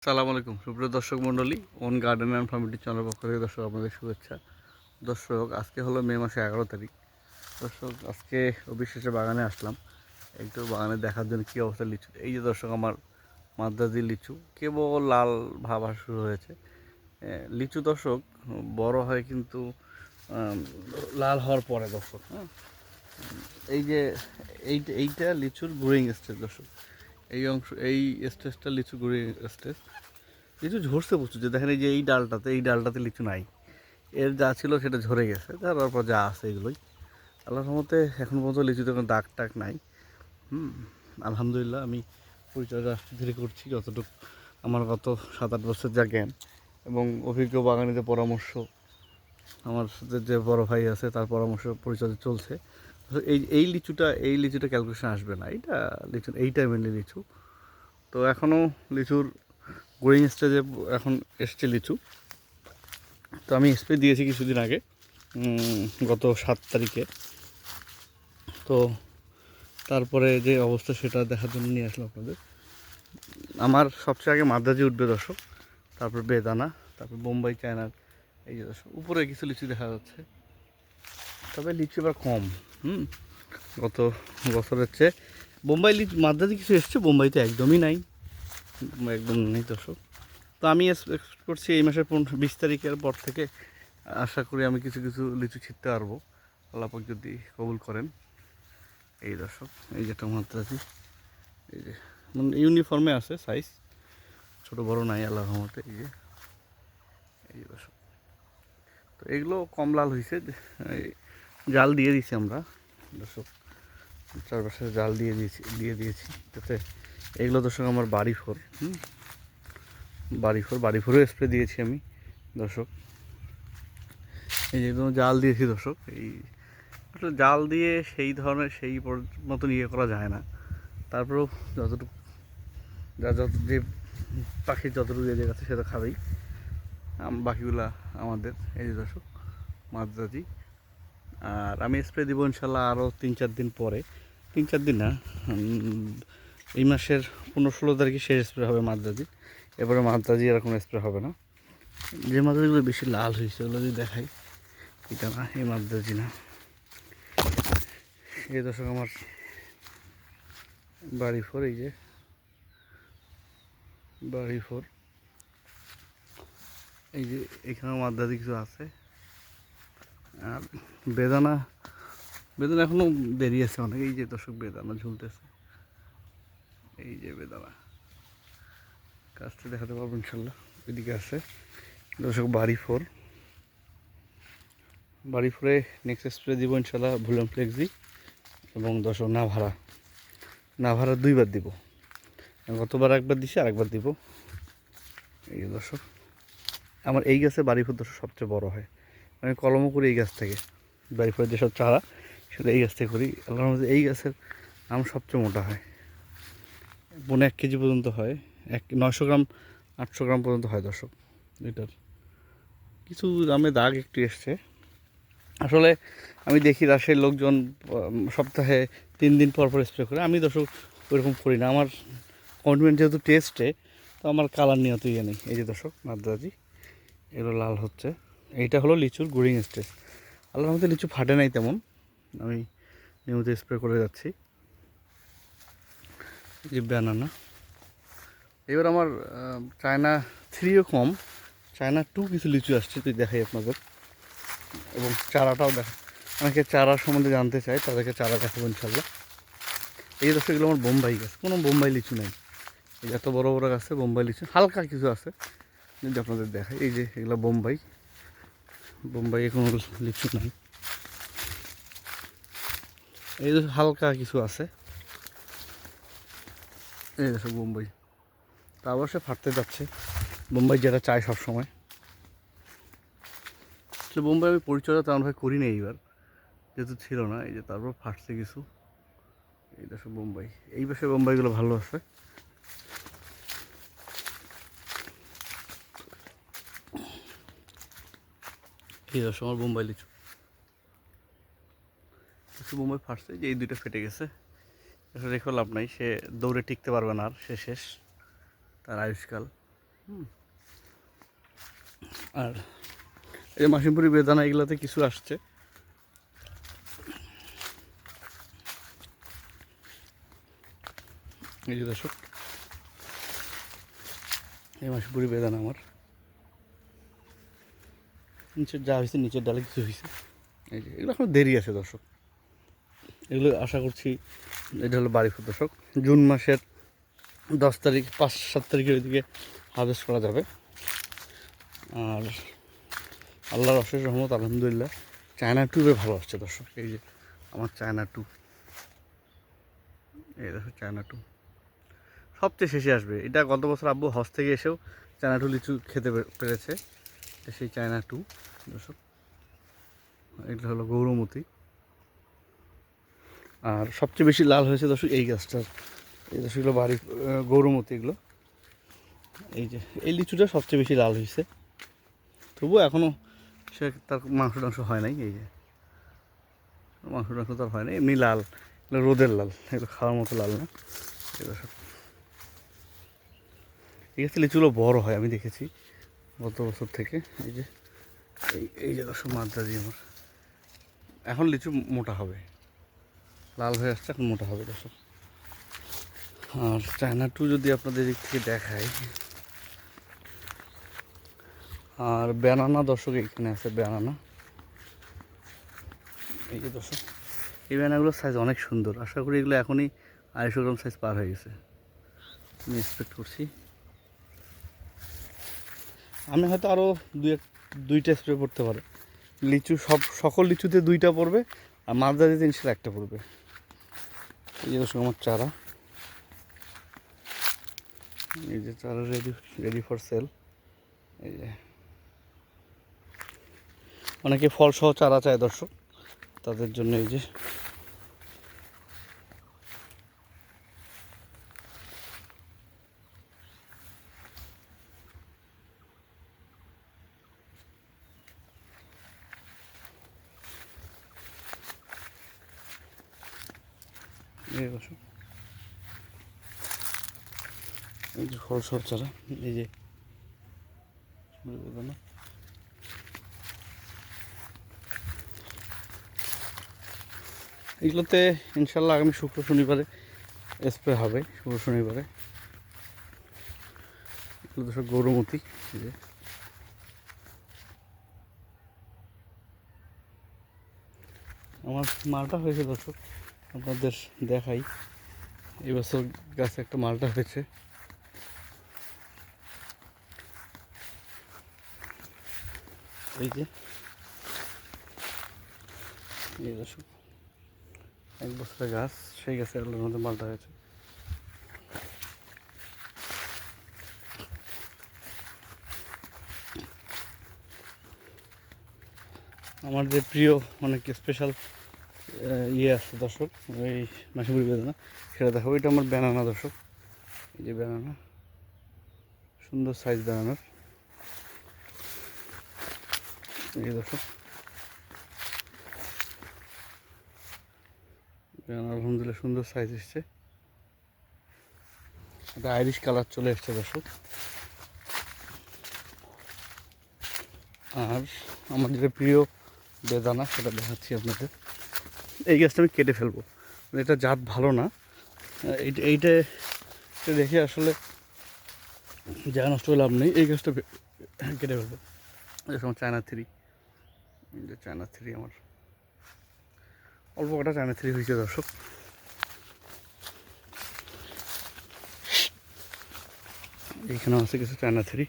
আসসালামু আলাইকুম সুপ্রিয় দর্শক মণ্ডলী, on garden and farm YouTube চ্যানেলের পক্ষ থেকে দর্শক আপনাদের শুভেচ্ছা। দর্শক, আজকে হলো মে মাসে 11 তারিখ। দর্শক, আজকে অবিশেষে বাগানে আসলাম একটু বাগানে দেখার জন্য কী অবস্থা লিচু। এই যে দর্শক, আমার মাদ্রাজি লিচু কেবল লাল ভাব আসা শুরু হয়েছে। লিচু দর্শক বড় হয় কিন্তু লাল হওয়ার পরে দর্শক, হ্যাঁ, এই যে এইটা লিচুর গ্রোয়িং স্টেজ দর্শক। এই অংশ, এই স্টেজটা লিচু গ্রোয়িং স্টেজ। লিচু ঝরছে প্রচুর, যে দেখেন এই যে এই ডালটাতে লিচু নাই, এর যা ছিল সেটা ঝরে গেছে, তারপর যা আছে এগুলোই। আল্লাহর রহমতে এখন পর্যন্ত লিচুতে কোনো দাগ টাগ নাই। আলহামদুলিল্লাহ, আমি পরিচর্যা আস্তে ধীরে করছি যতটুকু আমার গত 7-8 বছর যা জ্ঞান এবং অভিজ্ঞ বাগানিদের পরামর্শ, আমার সাথে যে বড় ভাই আছে তার পরামর্শ পরিচর্যা চলছে। এই লিচুটা ক্যালকুলেশন আসবে না, এইটা মেনলি লিচু। তো এখনও লিচুর গ্রোয়িং স্টেজে এখন এসছে লিচু। তো আমি স্প্রে দিয়েছি কিছুদিন আগে, গত 7 তারিখে। তো তারপরে যে অবস্থা সেটা দেখার জন্য নিয়ে আসলাম আপনাদের। আমার সবচেয়ে আগে মাদ্রাজি উঠবে দর্শক, তারপর বেদানা, তারপর বোম্বাই চায়নার। এই যে দর্শক, উপরে কিছু লিচু দেখা যাচ্ছে, তবে লিচু এবার কম। গত বছরের চেয়ে বোম্বাই লিচু, মাদ্রাজি কিছু এসছে, বোম্বাইতে একদমই নাই, একদম নেই দর্শক। তো আমি এক্সপেক্ট করছি এই মাসের 20 তারিখের পর থেকে আশা করি আমি কিছু কিছু লিচু ছিটতে পারবো, আল্লাপাক যদি কবুল করেন। এই দর্শক, এই যেটা মাদ্রাজি, এই যে ইউনিফর্মে আছে সাইজ, ছোটো বড়ো নাই আল্লাহর রহমতে। এই যে দর্শক, তো এগুলো কম লাল হয়েছে, জাল দিয়ে দিয়েছি আমরা দর্শক, চারপাশে জাল দিয়ে দিয়েছি যাতে এগুলো দর্শক আমার বাড়ি ফোরও স্প্রে দিয়েছি আমি দর্শক। এই যেগুলো জাল দিয়েছি দর্শক, এই আসলে জাল দিয়ে সেই ধরনের সেই মতন ইয়ে করা যায় না, তারপরেও যতটুকু যে পাখির যতটুকু ইয়ে গেছে সেটা খাবেই, বাকিগুলা আমাদের। এই যে দর্শক মাদ্রাজি, আর আমি স্প্রে দিব ইনশাল্লাহ আরও 3-4 দিন পরে। 3-4 দিন না, এই মাসের 15-16 তারিখে শেষ স্প্রে হবে মাদ্রাজি। এবারে মাদ্রাজি এরকম স্প্রে হবে না। যে মাদ্রাজিগুলো বেশি লাল হয়েছে ওগুলো যদি দেখাই, এটা না, এই মাদ্রাজি না। এই দর্শক আমার বাড়ি ফোর, এই যে বাড়ি ফোর, এই যে এখানেও মাদ্রাজি কিছু আছে। আর বেদানা বেদানা এখনও দেরি আছে অনেক। এই যে দর্শক বেদানা ঝুলতেছে, এই যে বেদানা কাজটা দেখাতে পারবো ইনশাল্লাহ। ওইদিকে আছে দর্শক বাড়ি ফোরে নেক্সট স্প্রে দিব ইনশাল্লাহ ভুলন ফ্লেক্সি, এবং দর্শক নাভারা 2বার দিব। গতবার একবার দিছি, আরেকবার দিব। এই দর্শক, আমার এই গাছে বাড়িফোর দর্শক সবচেয়ে বড় হয়, আমি কলমও করি এই গাছ থেকে। বাড়িফোরের যেসব চারা সেটা এই গাছ থেকে করি। আল্লাহর মধ্যে এই গাছের আম সবচেয়ে মোটা হয়, 1 কেজি পর্যন্ত হয়, 900 গ্রাম 800 গ্রাম পর্যন্ত হয় দর্শক। এটার কিছু আমে দাগ একটু এসছে। আসলে আমি দেখি রাজশাহীর লোকজন সপ্তাহে 3 দিন পর পর স্প্রে করে, আমি দর্শক ওইরকম করি না। আমার কমিটমেন্ট যেহেতু টেস্টে, তো আমার কালার নিয়ে অত ইয়ে নেই। এই যে দর্শক মাদ্রাজি, এগুলো লাল হচ্ছে। এইটা হলো লিচুর গ্রোয়িং স্টেজ। আল্লাহর মধ্যে লিচু ফাটে নাই তেমন, আমি নিয়মিত স্প্রে করে যাচ্ছি। যে ব্যানানা, এবার আমার চায়না 3ও কম, চায়না 2 কিছু লিচু আসছে, তুই দেখাই আপনাদের, এবং চারাটাও দেখা। অনেকে চারা সম্বন্ধে জানতে চায়, তাদেরকে চারা দেখাবো ইনশাল্লাহ। এই দর্শক, এগুলো আমার বোম্বাই গাছ, কোনো বোম্বাই লিচু নাই। এই এত বড় বড় গাছে বোম্বাই লিচু হালকা কিছু আছে, যদি আপনাদের দেখাই। এই যে এগুলো বোম্বাই কোনো লিচু নাই। এই যে হালকা কিছু আছে, এই দেখো বোম্বাই, তা অবশ্যই ফাটতে যাচ্ছে। বোম্বাই যেটা চাই সবসময়, তো বোম্বাই আমি পরিচর্যা তেমন ভাবে করি না এইবার, যেহেতু ছিল না। এই যে তারপর ফাটছে কিছু, এই দেখো বোম্বাই, এই পাশে বোম্বাইগুলো ভালো আছে। এই দেখো আমার বোম্বাই লিচু, কিছু বোম্বাই ফাটছে, যে এই 2টা ফেটে গেছে। এটা রেখে লাভ নাই, সে দৌড়ে টিকতে পারবে না, আর সে শেষ, তার আয়ুষ্কাল। আর এই মাসিমপুরি বেদানা এগুলাতে কিছু আসছে, এই যে দর্শক এই মাসিমপুরি বেদানা আমার নিচের যা হয়েছে, নিচের ডালে কিছু হয়েছে। এই যে এগুলো এখন দেরি আছে দর্শক, এগুলো আশা করছি। এটা হলো বাড়িফুল দর্শক, জুন মাসের 10 তারিখ 5-7 তারিখের ওইদিকে হারভেস্ট করা যাবে। আর আল্লাহর অশেষ রহমত আলহামদুলিল্লাহ চায়না টুবে ভালো আসছে দর্শক। এই যে আমার চায়না টু, এই দেখো চায়না টু সবচেয়ে শেষে আসবে। এটা গত বছর আব্বু হজ থেকে এসেও চায়না টু লিচু খেতে পেরেছে, সেই চায়না টু দর্শক। এগুলো হলো গৌরমতি। আর সবচেয়ে বেশি লাল হয়েছে দর্শক এই গাছটার, এই দর্শকগুলো বাড়ি গৌরমতি এগুলো। এই যে এই লিচুটা সবচেয়ে বেশি লাল হয়েছে, তবুও এখনও সে তার মাংস টাংস হয় নাই। এই যে মাংস টাংস তার হয় না, এমনি লাল, এগুলো রোদের লাল, এগুলো খাওয়ার মতো লাল না। এই দর্শক ঠিক আছে, লিচুগুলো বড় হয় আমি দেখেছি গত বছর থেকে। এই যে এই যে দর্শক মাদ্রাজি আমার, এখন লিচু মোটা হবে, লাল হয়ে আসছে, এখন মোটা হবে দর্শক। আর চায়না টু যদি আপনাদের দিক থেকে দেখাই, আর ব্যানানা দর্শক এখানে আছে ব্যানানা। এই যে দর্শক এই ব্যানানাগুলোর সাইজ অনেক সুন্দর, আশা করি এগুলো এখনই 250 গ্রাম সাইজ পার হয়ে গেছে, আমি এক্সপেক্ট করছি। আমি হয়তো আরও দুইটা স্প্রে পড়তে পারে, লিচু সকল লিচুতে 2টা পড়বে, আর মাদ্রাজিতে ইনশাল্লাহ 1টা পড়বে। এই যে দর্শক আমার চারা, এই যে চারা রেডি ফর সেল। এই যে অনেকে ফল সহ চারা চায় দর্শক, তাদের জন্য এই যে দর্শক এই যে ফল সহ চারা, এই যে এগুলোতে ইনশাল্লাহ আগামী শুক্র শনিবারে স্প্রে হবে, শুক্র শনিবারে। এগুলো দর্শক গৌরমতি। এই যে আমার মালটা হয়েছে দর্শক, আপনাদের দেখাই। এবছর গাছে একটা মালটা হয়েছে, এই যে এই দর্শক 1 বছরের গাছ, সেই গাছে আল্লাহর মধ্যে মালটা হয়েছে। আমার যে প্রিয় অনেক স্পেশাল ইয়ে আছে দর্শক, এই মাসিমপুরি বেদানা, সেটা দেখাবো। এটা আমার ব্যানানা দর্শক, এই যে ব্যানানা, সুন্দর সাইজ ব্যানানার। এই দর্শক ব্যানানা আলহামদুলিল্লাহ সুন্দর সাইজ এসছে, একটা আইরিশ কালার চলে এসছে দর্শক। আর আমার যেটা প্রিয় বেদানা সেটা দেখাচ্ছি আপনাদের। এই গাছটা আমি কেটে ফেলবো, এটা জাত ভালো না, এইটা দেখে আসলে যা নষ্ট করে লাভ নেই, এই গাছটা কেটে ফেলবো। যেরকম চায়না থ্রি, চায়না থ্রি আমার অল্প কটা চায়না থ্রি হয়েছে দর্শক। এইখানে আছে কিছু চায়না থ্রি,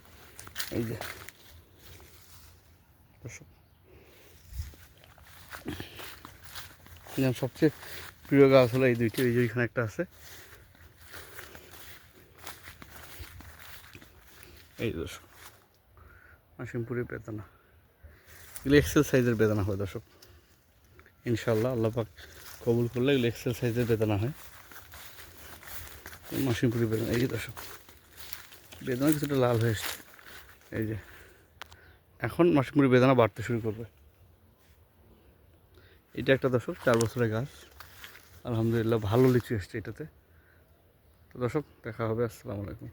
এই যে দর্শক সবচেয়ে প্রিয় গাছ হলো এই দুইটি, এই যে ওইখানে একটা আছে। এই দর্শক মাসিমপুরি বেদানা, এগুলো এক্সেল সাইজের বেদানা হয় দর্শক, ইনশাল্লাহ আল্লাহ পাক কবুল করলে এগুলো এক্সেল সাইজের বেদানা হয়। মাসিমপুরি বেদানা, এই যে দর্শক বেদানা কিছুটা লাল হয়ে এসছে, এই যে এখন মাসিমপুরি বেদানা বাড়তে শুরু করবে। এটা একটা দর্শক 4 বছরের গাছ, আলহামদুলিল্লাহ ভালো লিচু এসছে এটাতে। তো দর্শক দেখা হবে, আসসালামু আলাইকুম।